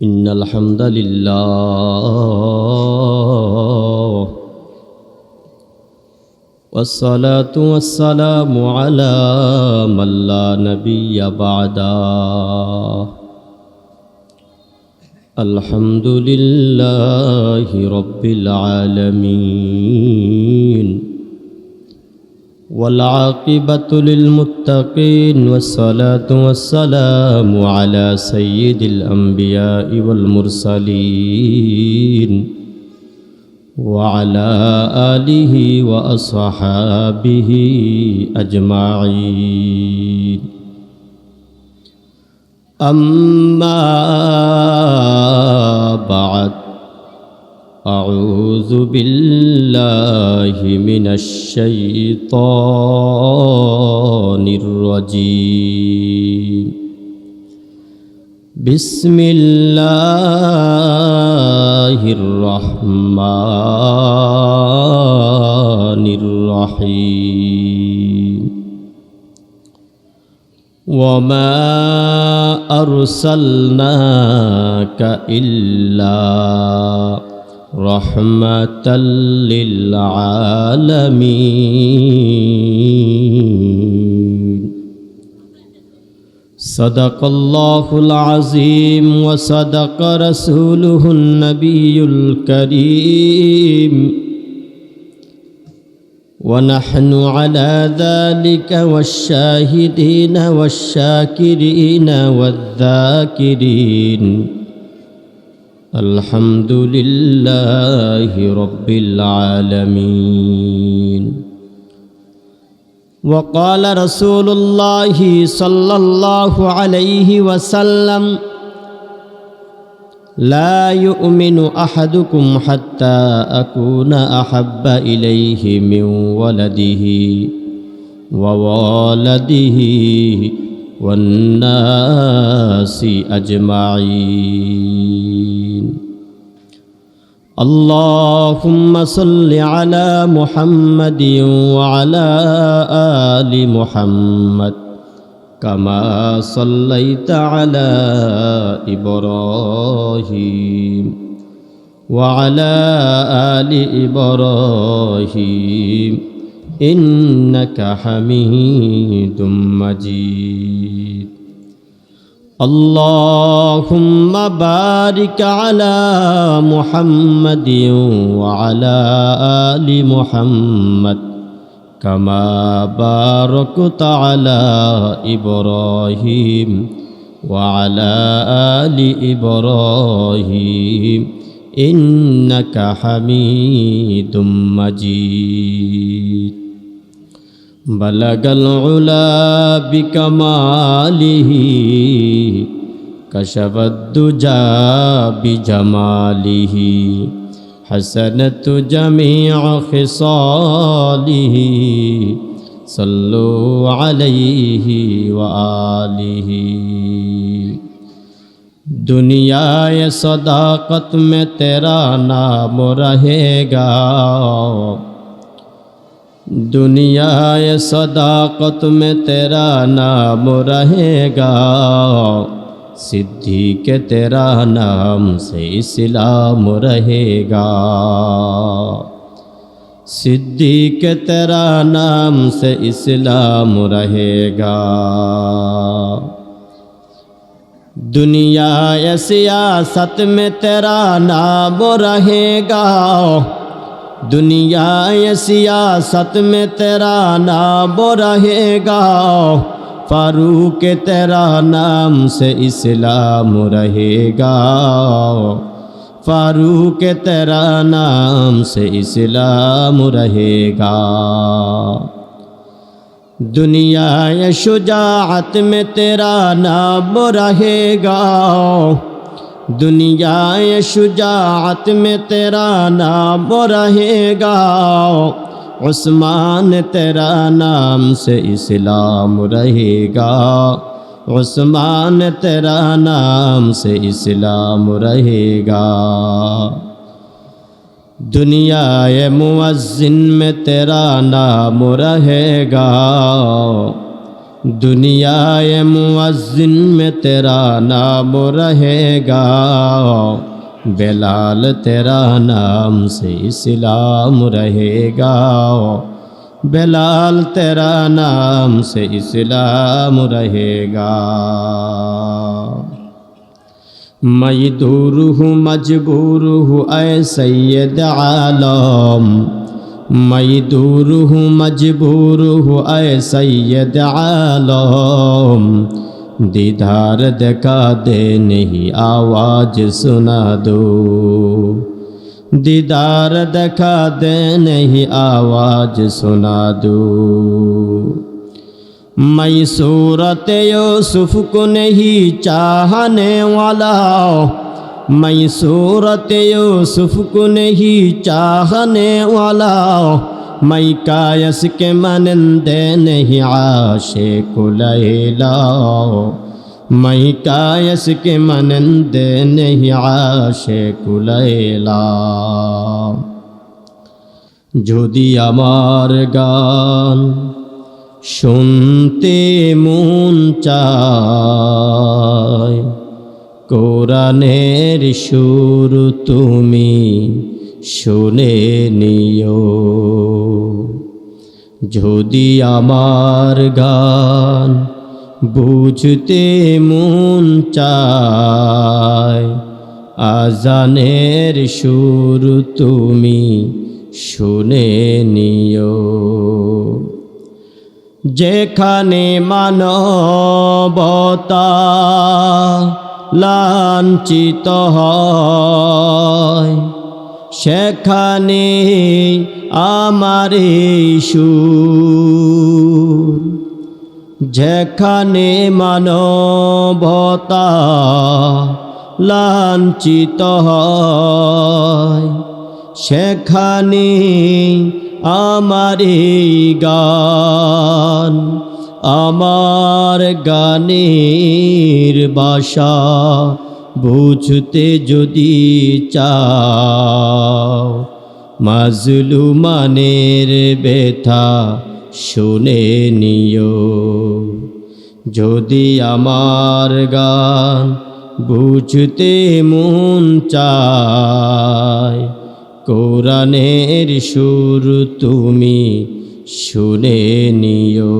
إن الحمد لله والصلاة والسلام على من لا نبي بعده الحمد لله رب العالمين والعاقبة للمتقين والصلاة والسلام على سيد الأنبياء والمرسلين وعلى آله وأصحابه أجمعين أما بعد أعوذ بالله من الشيطان الرجيم بسم الله الرحمن الرحيم وما أرسلناك إلا رحمة للعالمين صدق الله العظيم وصدق رسوله النبي الكريم ونحن على ذلك والشاهدين والشاكرين والذاكرين الحمد لله رب العالمين وقال رسول الله صلى الله عليه وسلم لا يؤمن أحدكم حتى أكون أحب إليه من ولده ووالده والناس أجمعين اللهم صل على محمد وعلى آل محمد كما صليت على إبراهيم وعلى آل إبراهيم إنك حميد مجيد اللهم بارك على محمد وعلى آل محمد كما باركت على إبراهيم وعلى آل إبراهيم إنك حميد مجيد بلغ العلا بكماله كشف الدجى بجماله حسنت جميع خصاله صلوا عليه وآله दुनिया सदाकत में तेरा नाम रहेगा दुनिया सदाकत में तेरा नाम रहेगा सिद्धि के तेरा नाम से इस्लाम रहेगा सिद्धि के तेरा नाम से इस्लाम रहेगा दुनिया सियासत में तेरा नाम रहेगा दुनिया सियासत में तेरा नाम रहेगा फारूक तेरा नाम से इस्लाम रहेगा फारूक तेरा नाम से इस्लाम रहेगा दुनिया शुजाअत में तेरा नाम रहेगा दुनिया शुजाअत में तेरा नाम रहेगा उस्मान तेरा नाम से इस्लाम रहेगा उस्मान तेरा नाम से इस्लाम रहेगा दुनिया मुअज्जिन में तेरा नाम रहेगा दुनियाए मुअज्जिन में तेरा नाम रहेगा, बेलाल तेरा नाम से इस्लाम रहेगा, बेलाल तेरा नाम से इस्लाम रहेगा। मैं दूर हूँ मजबूर हूँ ऐ सैयद आलम, मैं दूर हूँ मजबूर हूँ ऐ सैयद आलम, दीदार दिखा दे नहीं आवाज़ सुना दो, दीदार दिखा दे नहीं आवाज़ सुना दो। मैं सूरत यूसुफ को नहीं चाहने वाला, मैं सूरत यूसुफ को नहीं चाहने वाला, मैं कायस के मनंदे नहीं आशिक़ लैला, मैं कायस के मनंदे नहीं आशिक़ लैला। যদি আমার গান শুনতে মন চায়, কোরআনের সুর তুমি শুনে নিও। যদি আমার গান বুঝতে মন চায়, আজানের সুর তুমি শুনে নিও। যেখানে মানবতা লাঞ্ছিত হয়, সেখানে আমার সুর। যেখানে মানবতা লাঞ্ছিত হয়, সেখানে আমার গান। আমার গানের ভাষা বুঝতে যদি চাও, মাজলুমানের ব্যথা শুনে নিও। যদি আমার গান বুঝতে মন চায়, কোরআনের সুর তুমি শুনে নিও।